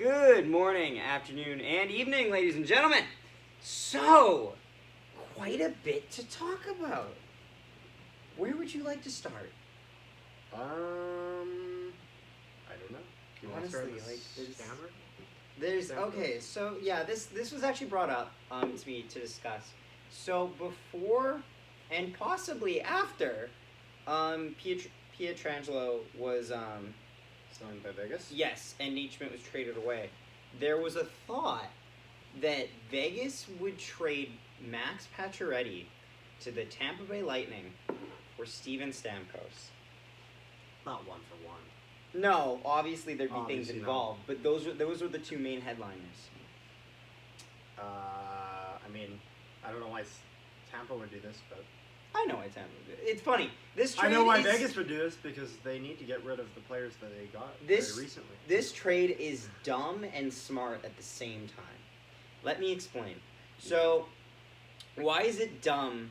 Good morning, afternoon, and evening, ladies and gentlemen. So, quite a bit to talk about. Where would you like to start? I don't know. You want to start Honestly, with like, Stammer? Okay, so yeah, this was actually brought up to me to discuss. So before and possibly after, Pietrangelo was Signed by Vegas? yes, and Nate Schmidt was traded away. There was a thought that Vegas would trade Max Pacioretty to the Tampa Bay Lightning for Steven Stamkos. Not one for one. No, obviously there'd be Obviously things not. involved, but those were the two main headliners. I mean, I don't know why Tampa would do this, but... I know why Tampa would do it. It's funny. This trade I know why is, Vegas would do this, because they need to get rid of the players that they got This- very recently. This trade is dumb and smart at the same time. Let me explain. So, why is it dumb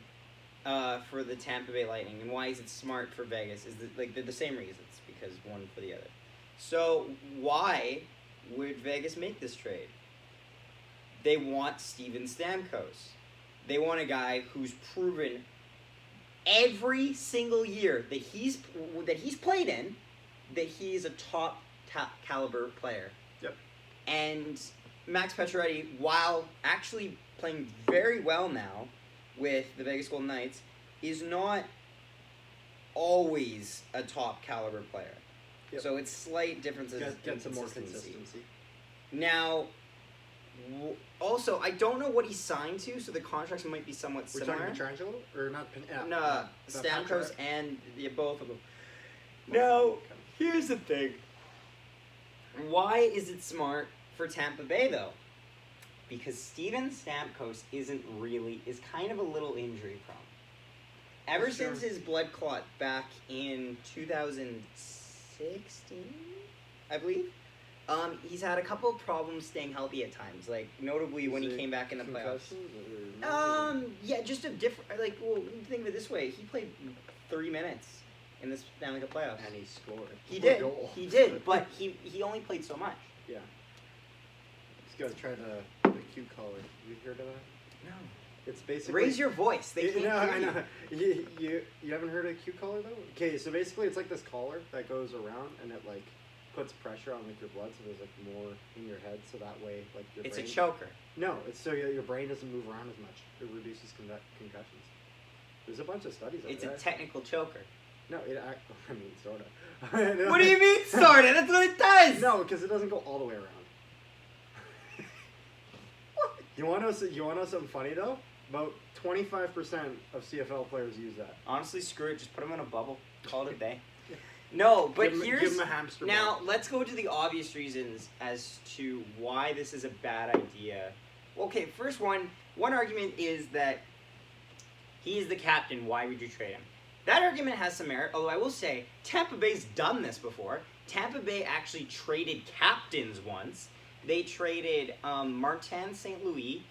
for the Tampa Bay Lightning, and why is it smart for Vegas? They're the same reasons, because one for the other. So, why would Vegas make this trade? They want Steven Stamkos. They want a guy who's proven every single year that he's played in that he's a top caliber player. Yep. And Max Pacioretty, while actually playing very well now with the Vegas Golden Knights, is not always a top caliber player. Yep. So it's slight differences in Get some more consistency. consistency. Now, also, I don't know what he signed to, so the contracts might be somewhat We're similar. talking Pietrangelo? Or not... No, the Stamkos Pacioretty? and both of them. Now, here's the thing. Why is it smart for Tampa Bay, though? Because Steven Stamkos is kind of a little injury prone. Ever Sure. since his blood clot back in 2016, I believe, he's had a couple of problems staying healthy at times. Like, notably when he came back in the playoffs. Yeah, just a different. Think of it this way: he played 30 minutes in this Stanley Cup playoffs. And he scored. He One did. goal. He did, but he only played so much. Yeah. He's got to try the Q collar. You heard of that? No. It's basically... Raise your voice. They can't No, hear I you. know. You haven't heard of Q collar though? Okay, so basically it's like this collar that goes around and it like puts pressure on like your blood, so there's like more in your head, so that way like your It's brain... a choker. No, it's so your brain doesn't move around as much. It reduces concussions. There's a bunch of studies on It's that. a technical choker. No, I mean sort of. What do you mean, sorta? That's what it does. No, because it doesn't go all the way around. You want to know something funny though? About 25% of CFL players use that. Honestly, screw it. Just put them in a bubble. Call it a day. No, but Give here's 'em a hamster now. ball. Let's go to the obvious reasons as to why this is a bad idea. Okay, first one argument is that he's the captain. Why would you trade him? That argument has some merit. Although I will say Tampa Bay's done this before. Tampa Bay actually traded captains once. They traded Martin St. Louis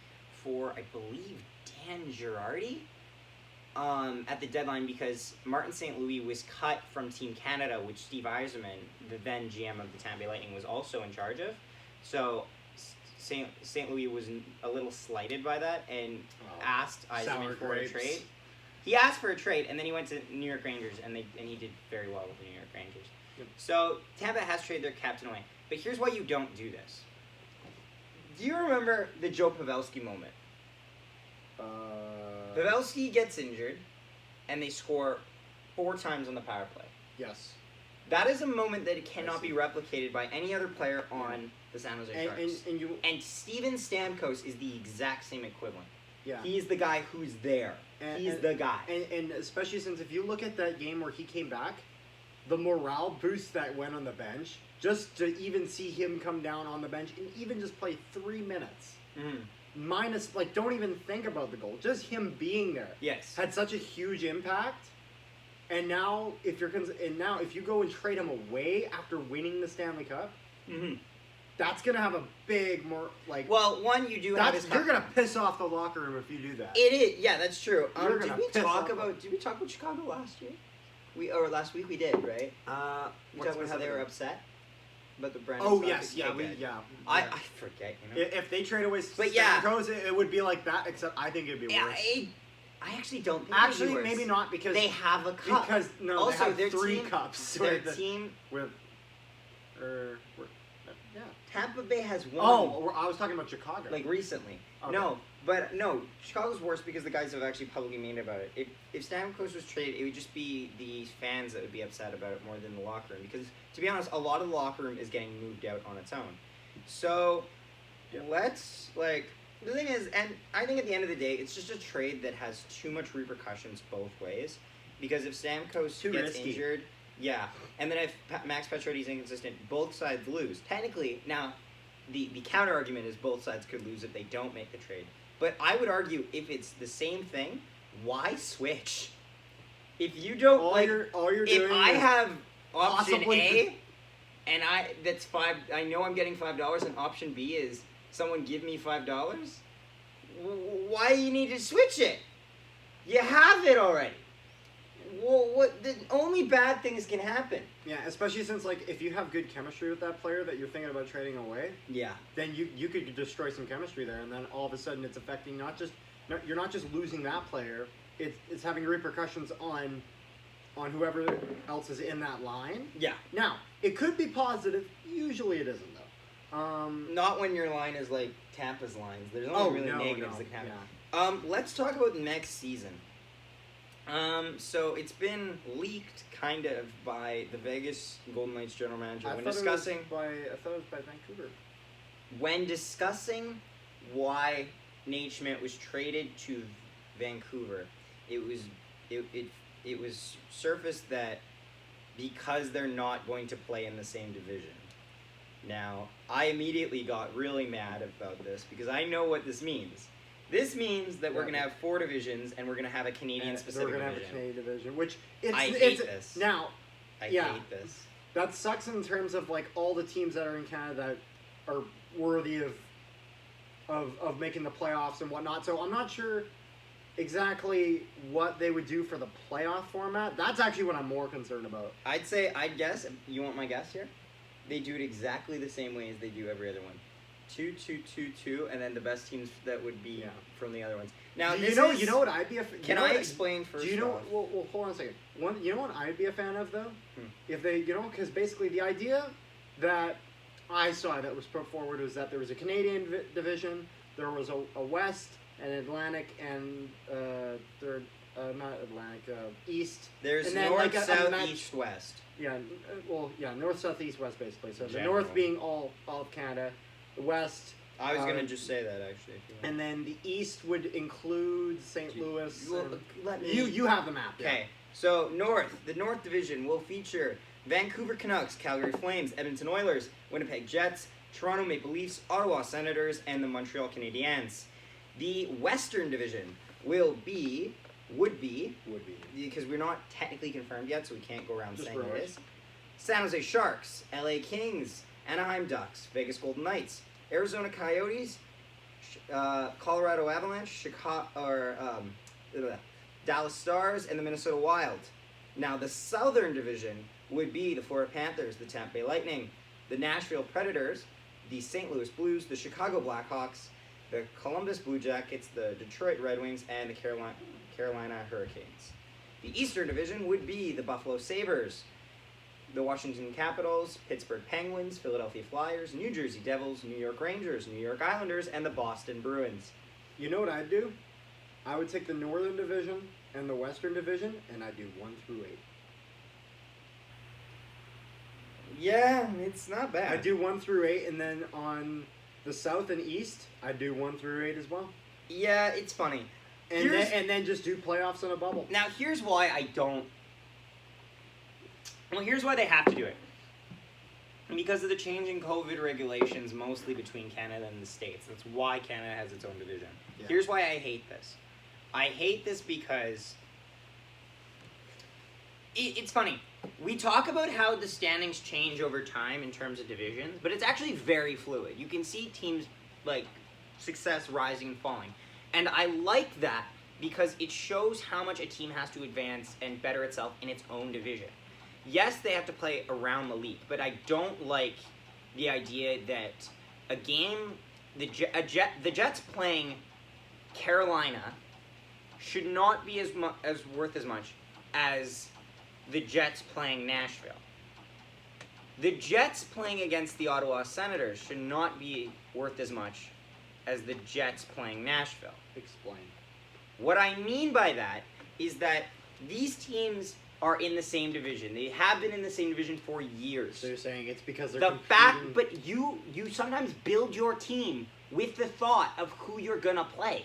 for, I believe, Dan Girardi at the deadline because Martin St. Louis was cut from Team Canada, which Steve Yzerman, the then GM of the Tampa Bay Lightning, was also in charge of. So St. Louis was a little slighted by that and asked Yzerman for a trade. He asked for a trade, and then he went to New York Rangers, and he did very well with the New York Rangers. Yep. So Tampa has traded their captain away. But here's why you don't do this. Do you remember the Joe Pavelski moment? Pavelski gets injured, and they score 4 times on the power play. Yes. That is a moment that cannot be replicated by any other player on the San Jose Sharks. And Steven Stamkos is the exact same equivalent. Yeah. He's the guy who's there. He's the guy. And especially since if you look at that game where he came back, the morale boost that went on the bench, just to even see him come down on the bench and even just play 3 minutes. Mhm. Minus, like, don't even think about the goal. Just him being there. Yes. Had such a huge impact. And now, if you go and trade him away after winning the Stanley Cup, Mm-hmm. that's gonna have a big Well, one, you do have his... you're gonna piss off the locker room if you do that. It is. Yeah, that's true. You're Did gonna we piss talk off about Chicago last year? Last week we did, right? We talked about how they were upset. about the Brandon? Oh Saad yes, thing? yeah, Okay, good. yeah. I forget. You know. If they trade away But yeah. Stamkos, it would be like that. Except I think it'd be Yeah, worse. I actually don't think Actually, it'd be worse. maybe not because They have a cup. Because no, also, they have their 3 team, cups. Their with team, yeah. Tampa Bay has one. Oh, I was talking about Chicago. Like recently. Okay. No, Chicago's worse because the guys have actually publicly made about it. If Stamkos was traded, it would just be the fans that would be upset about it more than the locker room. Because, to be honest, a lot of the locker room is getting moved out on its own. So, let's, the thing is, and I think at the end of the day, it's just a trade that has too much repercussions both ways. Because if Stamkos Too gets risky. injured, yeah. And then if Max Pacioretty is inconsistent, both sides lose. Technically, now, the counter argument is both sides could lose if they don't make the trade. But I would argue if it's the same thing, why switch? If you don't all you're if doing I is have option possibly A, and that's $5, I know I'm getting $5, and option B is someone give me $5. Why you need to switch it? You have it already. Well, what? The only bad things can happen. Yeah, especially since if you have good chemistry with that player that you're thinking about trading away, Yeah. then you could destroy some chemistry there, and then all of a sudden it's affecting you're not just losing that player, it's having repercussions on whoever else is in that line. Yeah. Now, it could be positive. Usually it isn't though. Not when your line is like Tampa's lines. There's only negatives that can happen. Yeah. Let's talk about next season. So it's been leaked kind of by the Vegas Golden Knights general manager I thought it was by Vancouver. when discussing why Nate Schmidt was traded to Vancouver. It was surfaced that because they're not going to play in the same division. Now, I immediately got really mad about this because I know what this means. This means that we're going to have 4 divisions and we're going to have a Canadian-specific division. We're going to have a Canadian division, which I hate this. Now, I hate this. that sucks in terms of all the teams that are in Canada that are worthy of making the playoffs and whatnot. So I'm not sure exactly what they would do for the playoff format. That's actually what I'm more concerned about. I'd guess, you want my guess here? They do it exactly the same way as they do every other one. 2, 2, 2, 2, and then the best teams that would be from the other ones. Now, you know what I'd be a Can I explain first? Do you know? off? Well, hold on a second. You know what I'd be a fan of though, if they, because basically the idea that I saw that was put forward was that there was a Canadian division, there was a West, an Atlantic, and not Atlantic, East. There's and then north, a south, match- east, west. Yeah, north, south, east, west, basically. So the General. north being all of Canada, the west. I was gonna just say that actually. If you want. And then the east would include St. Louis. Let me. You have the map. Okay, so the North Division will feature Vancouver Canucks, Calgary Flames, Edmonton Oilers, Winnipeg Jets, Toronto Maple Leafs, Ottawa Senators, and the Montreal Canadiens. The Western Division would be, because we're not technically confirmed yet, so we can't go around saying it is. San Jose Sharks, LA Kings, Anaheim Ducks, Vegas Golden Knights, Arizona Coyotes, Colorado Avalanche, Dallas Stars, and the Minnesota Wild. Now, the Southern Division would be the Florida Panthers, the Tampa Bay Lightning, the Nashville Predators, the St. Louis Blues, the Chicago Blackhawks, the Columbus Blue Jackets, the Detroit Red Wings, and the Carolina Hurricanes. The Eastern Division would be the Buffalo Sabres, the Washington Capitals, Pittsburgh Penguins, Philadelphia Flyers, New Jersey Devils, New York Rangers, New York Islanders, and the Boston Bruins. You know what I'd do? I would take the Northern Division and the Western Division, and I'd do 1 through 8. Yeah, it's not bad. I'd do 1 through 8, and then on the South and East, I'd do 1 through 8 as well. Yeah, it's funny. And then just do playoffs on a bubble. Now, here's why I don't... Well, here's why they have to do it. Because of the changing COVID regulations, mostly between Canada and the States. That's why Canada has its own division. Yeah. Here's why I hate this. I hate this because... It's funny. We talk about how the standings change over time in terms of divisions, but it's actually very fluid. You can see teams, success rising and falling. And I like that because it shows how much a team has to advance and better itself in its own division. Yes, they have to play around the league, but I don't like the idea that a game, the Jets playing Carolina should not be as worth as much as the Jets playing Nashville. The Jets playing against the Ottawa Senators should not be worth as much as the Jets playing Nashville. Explain. What I mean by that is that these teams are in the same division. They have been in the same division for years. So you're saying it's because they're but you sometimes build your team with the thought of who you're gonna play.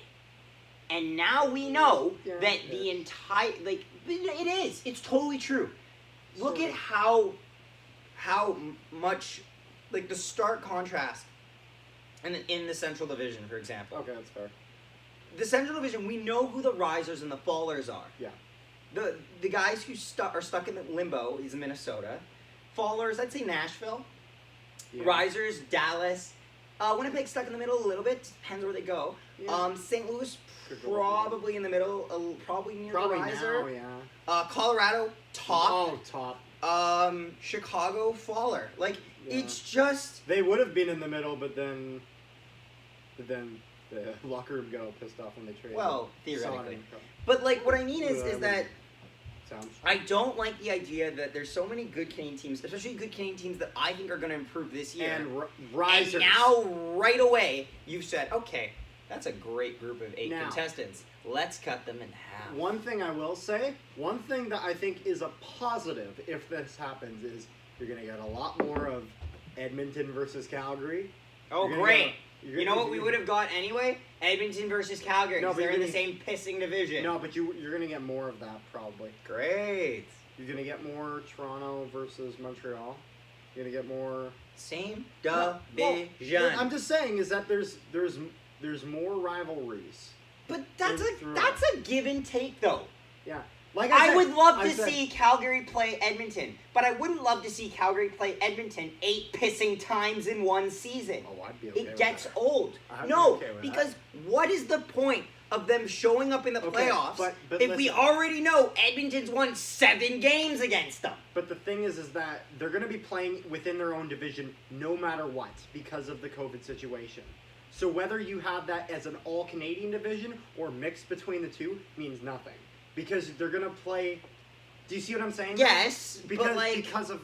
And now we know that the entire, it's totally true. Look at how much, like, the stark contrast in the Central Division, for example. Okay, that's fair. The Central Division, we know who the risers and the fallers are. Yeah. The guys who are stuck in the limbo is Minnesota. Fallers, I'd say Nashville. Yeah. Risers, Dallas. Winnipeg stuck in the middle a little bit. Depends where they go. Yeah. St. Louis, probably in the middle, probably near the riser. Now, yeah. Colorado, top. Oh, top. Chicago, faller. Like, it's just... They would have been in the middle, but then the locker room got all pissed off when they traded. Well, theoretically. But, like, what I mean is that I don't like the idea that there's so many good Canadian teams, especially good Canadian teams that I think are going to improve this year. And risers. And now, right away, you've said, okay, that's a great group of 8 contestants. Let's cut them in half. One thing I will say, one thing that I think is a positive if this happens is you're going to get a lot more of Edmonton versus Calgary. Oh, great. You know what we would have got anyway? Edmonton versus Calgary. No, they're in the same pissing division. No, but you're going to get more of that probably. Great. You're going to get more Toronto versus Montreal. You're going to get more... Same division. Well, I'm just saying is that there's more rivalries. But that's a give and take, though. Yeah. Like I would love to see Calgary play Edmonton, but I wouldn't love to see Calgary play Edmonton 8 pissing times in one season. Oh, I'd be okay with that. It gets old. No, because what is the point of them showing up in the playoffs if we already know Edmonton's won 7 games against them? But the thing is that they're going to be playing within their own division no matter what because of the COVID situation. So whether you have that as an all-Canadian division or mixed between the two means nothing. Because they're going to play... Do you see what I'm saying? Yes, because of...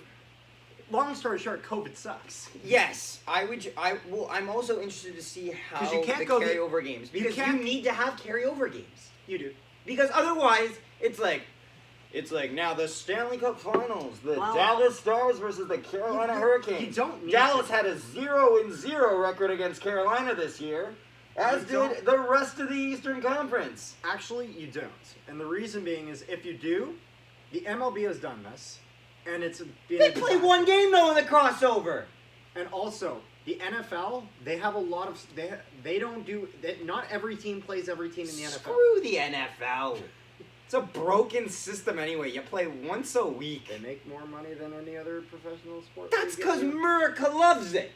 Long story short, COVID sucks. Yes, I'm also interested to see how the carryover games... Because you need to have carryover games. You do. Because otherwise, it's like now the Stanley Cup Finals, the Dallas Stars versus the Carolina Hurricanes. You don't need Dallas had a 0-0 record against Carolina this year, as did the rest of the Eastern Conference. Actually, you don't. And the reason being is if you do, the MLB has done this, and it's they play one game though in the crossover. And also, the NFL, they have a lot of they don't do that. Not every team plays every team in the NFL. Screw the NFL. It's a broken system anyway. You play once a week. They make more money than any other professional sport. That's because America loves it.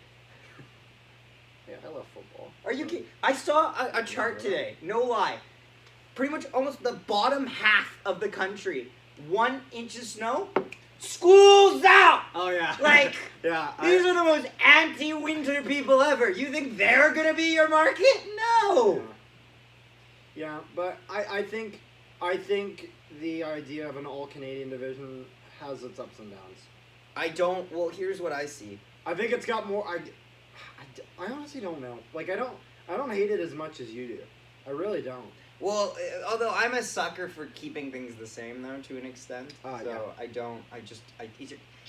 Yeah, I love football. Are you kidding? I saw a chart today. No lie. Pretty much almost the bottom half of the country. 1 inch of snow. School's out! Oh, yeah. Like, yeah, these are the most anti-winter people ever. You think they're going to be your market? No! Yeah, but I think the idea of an all-Canadian division has its ups and downs. Well, here's what I see. I think it's got more... I honestly don't know. Like, I don't hate it as much as you do. I really don't. Well, although I'm a sucker for keeping things the same, though, to an extent.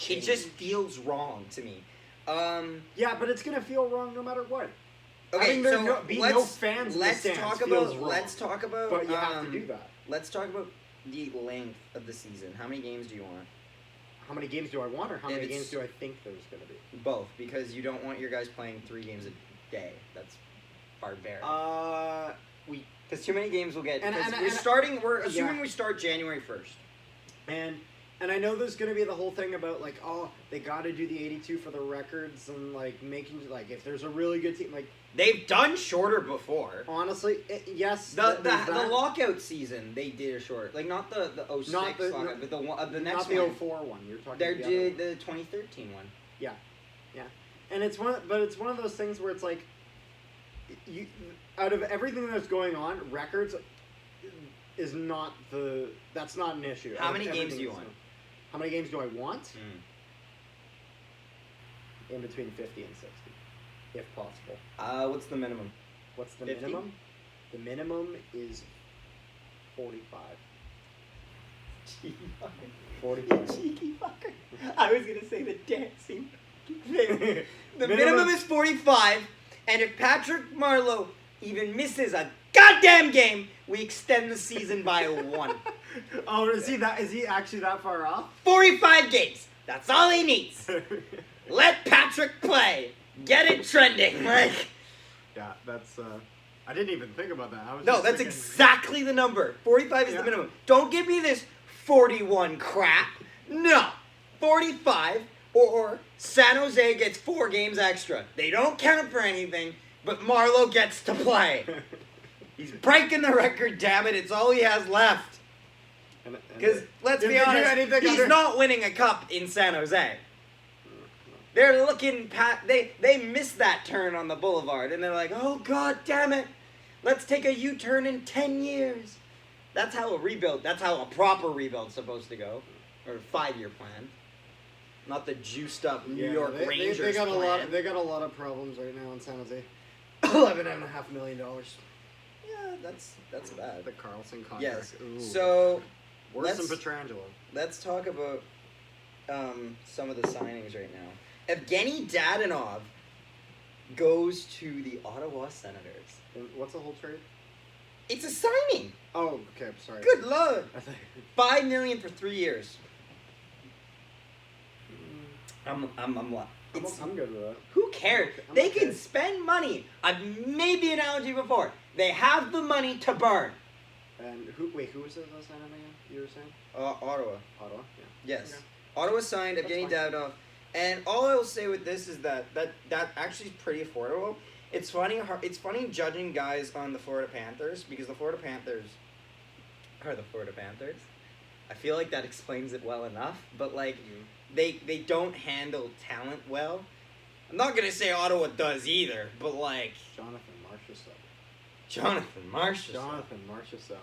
It just feels wrong to me. Yeah, but it's going to feel wrong no matter what. Okay, no fans in the stands let's talk about... But you have to do that. Let's talk about the length of the season. How many games do you want? How many games do I want, or how many games do I think there's going to be? Both, because you don't want your guys playing 3 games a day. That's barbaric. Because too many games will get... We're assuming we start January 1st. And I know there's going to be the whole thing about, like, oh, they got to do the 82 for the records and, like, making, like, if there's a really good team, like... They've done shorter before. Honestly, yes. The lockout season, they did a short. Like, not the 06 lockout, but the next one. Not the 04 one. You're talking about the 2013 one. Yeah. And it's one of those things where it's like, you, out of everything that's going on, records is not that's not an issue. How many games do you want? How many games do I want? Mm. In between 50 and 60, if possible. What's the minimum? What's the 50? minimum? The minimum is 45. Cheeky fucker. 45. Cheeky fucker. I was gonna say the dancing thing. The minimum is 45, and if Patrick Marleau even misses a goddamn game, we extend the season by 1. Oh, is he actually that far off? 45 games. That's all he needs. Let Patrick play. Get it trending. Like, yeah, that's. I didn't even think about that. no, that's exactly the number. 45 is the minimum. Don't give me this 41 crap. No, 45 or San Jose gets 4 games extra. They don't count for anything, but Marleau gets to play. He's breaking the record, damn it. It's all he has left. Because, let's be honest, he's not winning a cup in San Jose. They're looking they missed that turn on the boulevard, and they're like, oh, god damn it. Let's take a U-turn in 10 years. That's how a proper rebuild's supposed to go. Or a 5-year plan. Not the juiced up New York Rangers they got plan. They got a lot of problems right now in San Jose. $11.5 million. Yeah, that's bad. The Carlson contract. Yes. Ooh. So Worse than Petrangelo. let's talk about some of the signings right now. Evgeny Dadonov goes to the Ottawa Senators. And what's the whole trade? It's a signing. Oh, okay. Sorry. Good lord. I think. $5 million for 3 years. I'm good with that. Who cares? They can spend money. I've made the analogy before. They have the money to burn. And who was the signing again? You were saying? Ottawa. Ottawa. Yeah. Yes. Okay. Ottawa signed Evgeny Dadonov. And all I will say with this is that actually is pretty affordable. It's funny judging guys on the Florida Panthers because the Florida Panthers are the Florida Panthers. I feel like that explains it well enough, but like they don't handle talent well. I'm not gonna say Ottawa does either, but like Jonathan Marchessault.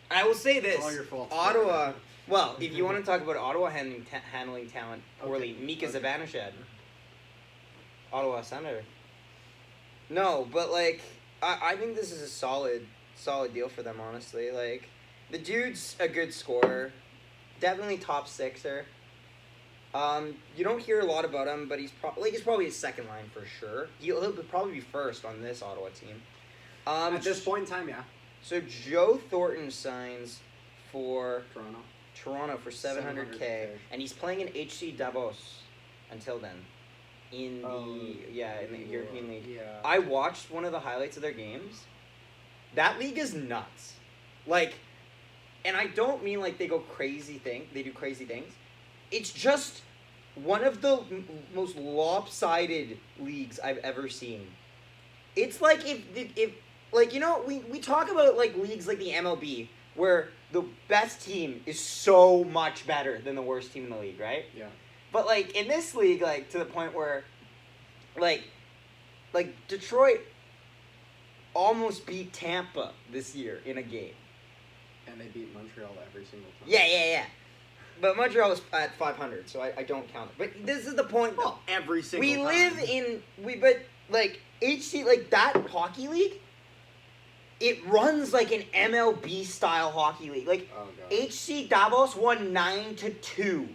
I will say this: it's all your fault. Ottawa. Well, if you want to talk about Ottawa handling talent poorly, Mika Zibanejad, Ottawa Senator. No, but like I think this is a solid deal for them. Honestly, like the dude's a good scorer, definitely top sixer. You don't hear a lot about him, but he's probably his second line for sure. He'll probably be first on this Ottawa team. At this point in time, yeah. So Joe Thornton signs for Toronto for $700K, and he's playing in HC Davos until then. In the European League. Yeah. I watched one of the highlights of their games. That league is nuts. Like, and I don't mean like they do crazy things. It's just one of the most lopsided leagues I've ever seen. It's like if like, you know, we talk about like leagues like the MLB where the best team is so much better than the worst team in the league, right? Yeah. But like in this league, like to the point where like Detroit almost beat Tampa this year in a game. And they beat Montreal every single time. Yeah. But Montreal was at 500, so I don't count it. But this is the point, though. Every single time. But like HC, like that hockey league, it runs like an MLB style hockey league. Like HC Davos won 9-2.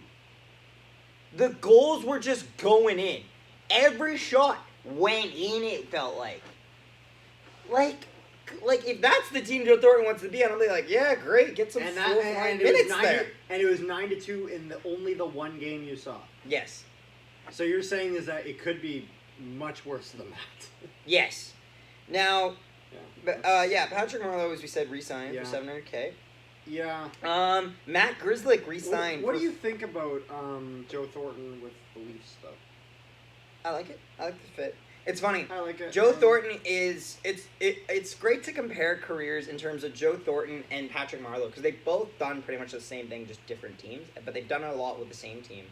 The goals were just going in. Every shot went in. It felt like if that's the team Joe Thornton wants to be on, I'll be like, yeah, great, get some minutes there. And it was 9-2 in only the one game you saw. Yes. So you're saying is that it could be much worse than that. Yes. Now, Patrick Marleau, as we said, re-signed for $700K. Yeah. Matt Grzelcyk re-signed. What do you think about Joe Thornton with the Leafs stuff? I like it. I like the fit. It's funny. I like it. Joe Thornton is it's great to compare careers in terms of Joe Thornton and Patrick Marleau because they've both done pretty much the same thing, just different teams, but they've done a lot with the same team.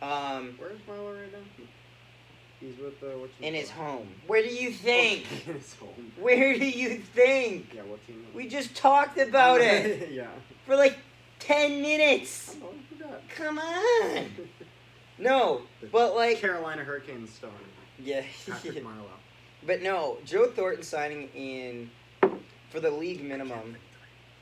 Where's Marleau right now? He's with in his home. Where do you think? In his home. Where do you think? Yeah, what team? We just talked about it Yeah. for like 10 minutes. Oh, I forgot. Come on. No, but like Carolina Hurricanes star. yeah. Patrick Marleau. But no, Joe Thornton signing in for the league minimum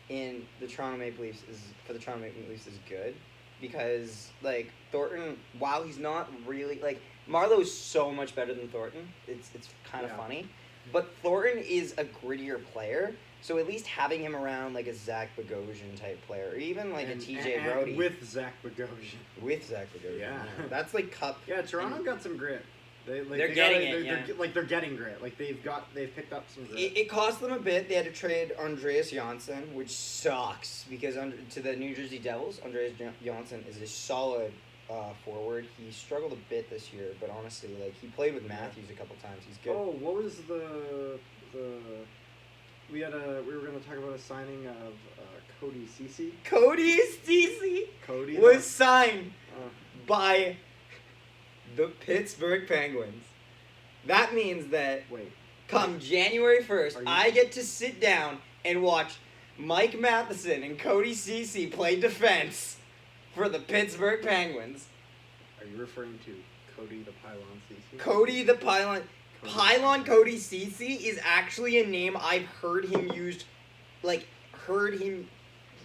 in the Toronto Maple Leafs is good because like Thornton, while he's not really like Marleau is so much better than Thornton. It's kind of funny, but Thornton is a grittier player. So at least having him around like a Zach Bogosian type player, or even like a TJ Brody with Zach Bogosian. Yeah, that's like cup. Yeah, Toronto got some grit. They're getting grit. Like they've picked up some grit. It cost them a bit. They had to trade Andreas Janssen, which sucks because to the New Jersey Devils, Andreas Janssen is a solid forward. He struggled a bit this year, but honestly, like he played with Matthews a couple times. He's good. Oh, what was the we were gonna talk about a signing of CODY CECI. CODY CECI CODY was signed by the Pittsburgh Penguins. That means that come January 1st, I get to sit down and watch Mike Matheson and CODY CECI play defense for the Pittsburgh Penguins. Are you referring to CODY the Pylon CECI? CODY the Pylon. Pylon CODY CECI is actually a name I've heard him used, heard him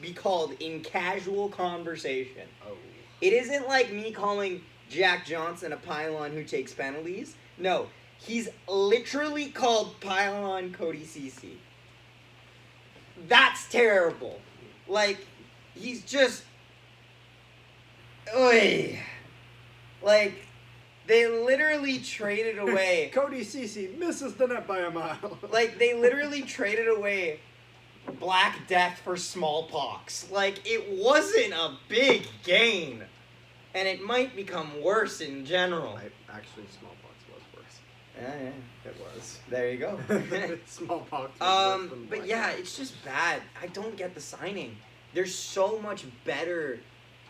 be called in casual conversation. Oh. It isn't like me calling Jack Johnson a pylon who takes penalties. No, he's literally called Pylon CODY CECI. That's terrible. Like, he's just... Oy. Like... They literally traded away... CODY CECI misses the net by a mile. Like, they literally traded away Black Death for smallpox. Like, it wasn't a big gain. And it might become worse in general. Actually, smallpox was worse. Yeah, it was. There you go. Smallpox was worse than but Black yeah, Death. it's just bad. I don't get the signing. There's so much better...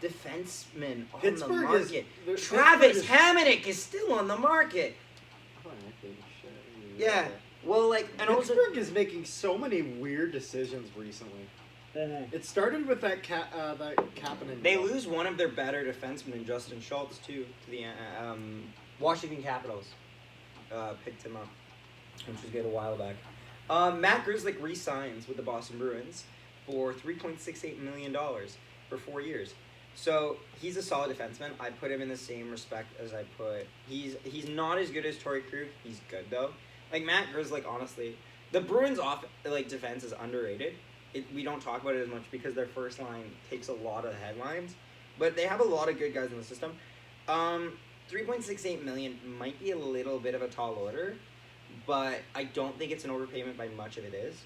defenseman on the market. Travis Hamonic is still on the market. Yeah. Well, like, and Pittsburgh is making so many weird decisions recently. It started with that Kapanen. They lose one of their better defensemen in Justin Schultz too to the Washington Capitals. Picked him up, which was good a while back. Matt Grzelcyk re-signs with the Boston Bruins for $3.68 million for 4 years. So he's a solid defenseman. I put him in the same respect as I put. He's not as good as Torrey Krug. He's good though. Like Matt Grzelcyk, honestly, the Bruins defense is underrated. We don't talk about it as much because their first line takes a lot of headlines, but they have a lot of good guys in the system. $3.68 million might be a little bit of a tall order, but I don't think it's an overpayment by much of it is.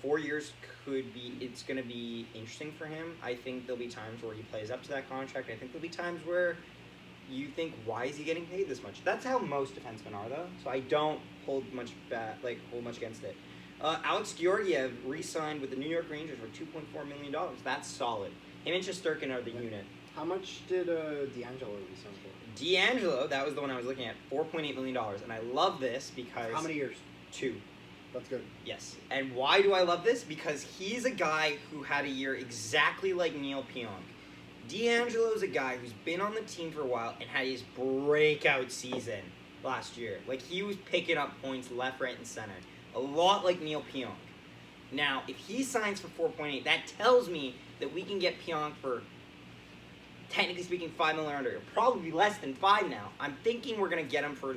4 years it's going to be interesting for him. I think there'll be times where he plays up to that contract. I think there'll be times where you think, why is he getting paid this much? That's how most defensemen are, though. So I don't hold much against it. Alex Georgiev re-signed with the New York Rangers for $2.4 million. That's solid. Him and Shesterkin are the unit. How much did D'Angelo re-sign for? D'Angelo, that was the one I was looking at, $4.8 million. And I love this because... How many years? 2. That's good. Yes. And why do I love this? Because he's a guy who had a year exactly like Neil Pionk. D'Angelo's a guy who's been on the team for a while and had his breakout season last year. Like, he was picking up points left, right, and center. A lot like Neil Pionk. Now, if he signs for 4.8, that tells me that we can get Pionk for, technically speaking, $5 million under. It'll probably be less than 5 now. I'm thinking we're going to get him for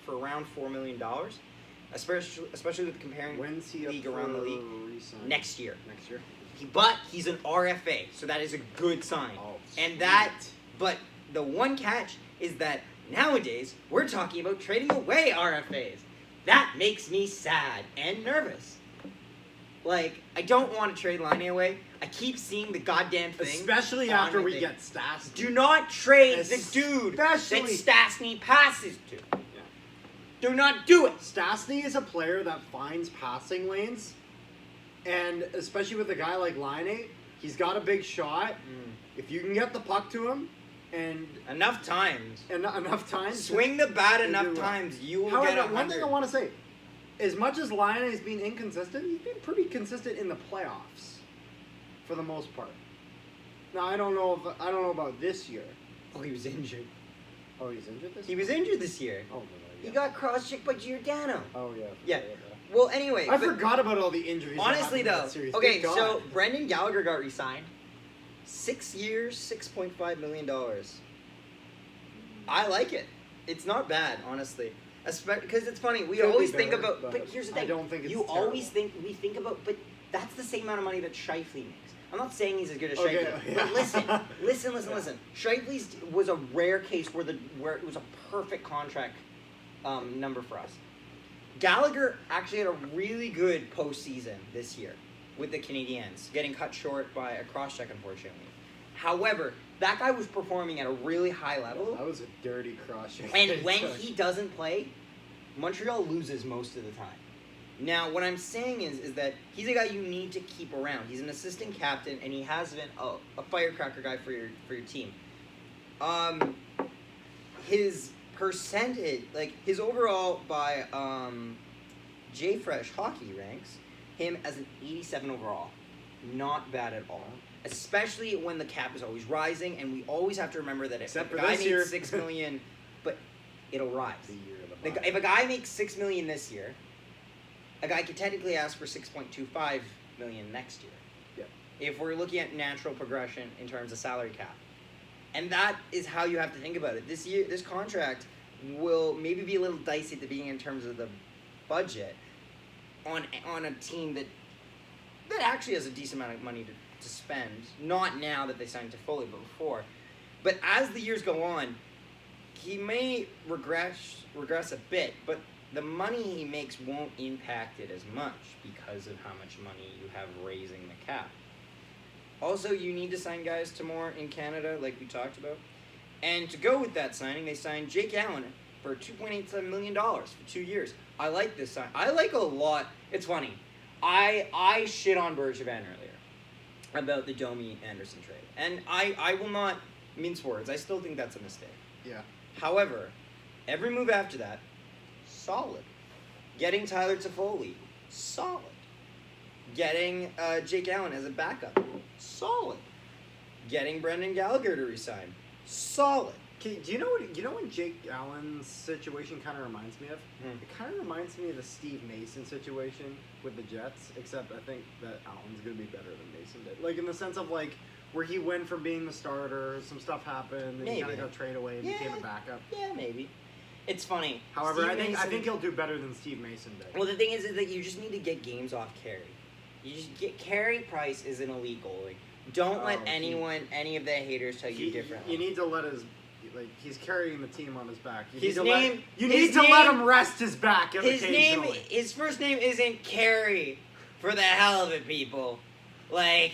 around $4 million. Especially with comparing league around the league. Next year. But he's an RFA, so that is a good sign. Oh, and but the one catch is that nowadays we're talking about trading away RFAs. That makes me sad and nervous. Like, I don't want to trade Laine away. I keep seeing the goddamn thing. Especially after we get Stastny. Do not trade the dude that Stastny passes to. Do not do it. Stastny is a player that finds passing lanes, and especially with a guy like Laine, he's got a big shot. If you can get the puck to him And enough times. enough times. Swing the bat enough times, you will get 100. One thing I want to say, as much as Laine has been inconsistent, he's been pretty consistent in the playoffs, for the most part. Now I don't know about this year. Oh, he was injured. Oh, he's injured this He year? was injured this year. Oh, no, yeah. He got cross-checked by Giordano. Oh, yeah. Yeah. Well, anyway. I forgot about all the injuries. Honestly, that happened in though. that series. Okay, Good so God. Brendan Gallagher got re-signed. 6 years, $6.5 million. I like it. It's not bad, honestly. Because it's funny. We Could be always think better, about. But here's the thing. I don't think it's You terrible. always think. We think about. But that's the same amount of money that Scheifele makes. I'm not saying he's as good as Okay, Scheifele. yeah. But listen. Scheifele's was a rare case where it was a perfect contract number for us. Gallagher actually had a really good postseason this year with the Canadiens, getting cut short by a cross-check, unfortunately. However, that guy was performing at a really high level. That was a dirty cross-check. And when he doesn't play, Montreal loses most of the time. Now, what I'm saying is that he's a guy you need to keep around. He's an assistant captain, and he has been a firecracker guy for your team. His percentage, like his overall by JFresh Hockey ranks him as an 87 overall. Not bad at all. Especially when the cap is always rising, and we always have to remember that if a guy makes $6 million, but it'll rise. If a guy makes $6 million this year, a guy could technically ask for $6.25 million next year. Yeah. If we're looking at natural progression in terms of salary cap, and that is how you have to think about it. This contract will maybe be a little dicey at the beginning in terms of the budget on a team that actually has a decent amount of money to spend. Not now that they signed to Foley, but before. But as the years go on, he may regress a bit, but the money he makes won't impact it as much because of how much money you have raising the cap. Also, you need to sign guys to more in Canada, like we talked about. And to go with that signing, they signed Jake Allen for $2.87 million for 2 years. I like this sign. I like a lot. It's funny. I shit on Bergevin earlier about the Domi Anderson trade. And I will not mince words. I still think that's a mistake. Yeah. However, every move after that, solid. Getting Tyler Toffoli, solid. Getting Jake Allen as a backup, solid. Getting Brendan Gallagher to resign, solid. Okay, do you know what Jake Allen's situation kind of reminds me of? It kind of reminds me of the Steve Mason situation with the Jets, except I think that Allen's going to be better than Mason did. Like, in the sense of, like, where he went from being the starter, some stuff happened, and he kind of got traded away and became a backup. Yeah, maybe. It's funny. However, I think he'll do better than Steve Mason did. Well, the thing is that you just need to get games off Carey. You just get Carey Price is an elite goalie. Don't let any of the haters tell you differently. You need to let he's carrying the team on his back. You You need to let him rest his back occasionally. His first name isn't Carey, for the hell of it, people. Like,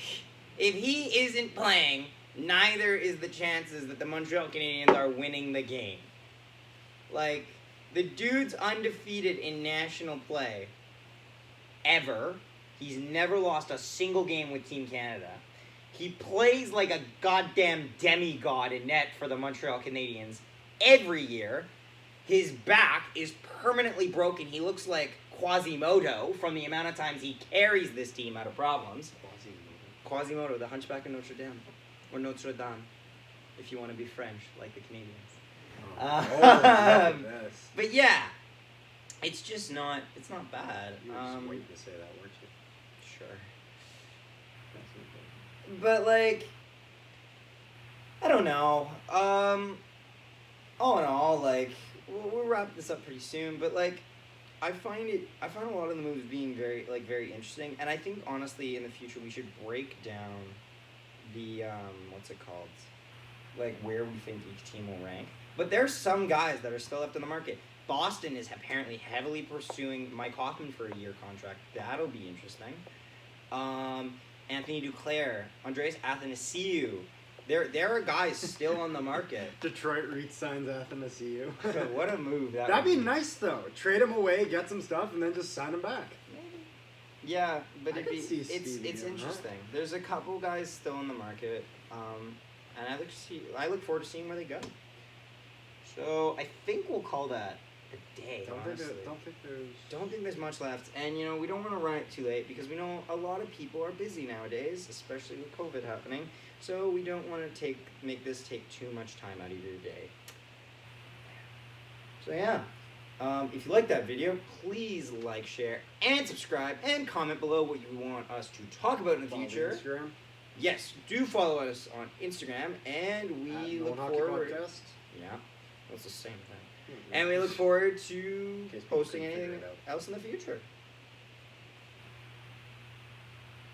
if he isn't playing, neither is the chances that the Montreal Canadiens are winning the game. Like, the dude's undefeated in national play. Ever. He's never lost a single game with Team Canada. He plays like a goddamn demigod in net for the Montreal Canadiens every year. His back is permanently broken. He looks like Quasimodo from the amount of times he carries this team out of problems. Quasimodo, the Hunchback of Notre Dame. Or Notre Dame, if you want to be French, like the Canadians. But yeah, it's just not. It's not bad. You were just waiting to say that, weren't you? Sure. But like, I don't know. All in all, like, we'll wrap this up pretty soon. But like, I find a lot of the moves being very interesting, and I think honestly, in the future, we should break down the what's it called, like where we think each team will rank. But there's some guys that are still left in the market. Boston is apparently heavily pursuing Mike Hoffman for a year contract. That'll be interesting. Anthony Duclair, Andreas Athanasiou. There are guys still on the market. Detroit re-signs Athanasiou. What a move that That'd would be nice, though. Trade him away, get some stuff, and then just sign him back. Maybe. Yeah, but it's interesting. There's a couple guys still in the market. and I look forward to seeing where they go. So I think we'll call that a day. Don't think there's much left, and we don't want to run it too late because we know a lot of people are busy nowadays, especially with COVID happening. So we don't want to make this take too much time out of your day. So yeah. If you like that video, please like, share, and subscribe, and comment below what you want us to talk about in the future. Instagram. Yes, do follow us on Instagram, and we look forward. Podcast. Yeah, that's the same thing. And we look forward to posting anything else in the future.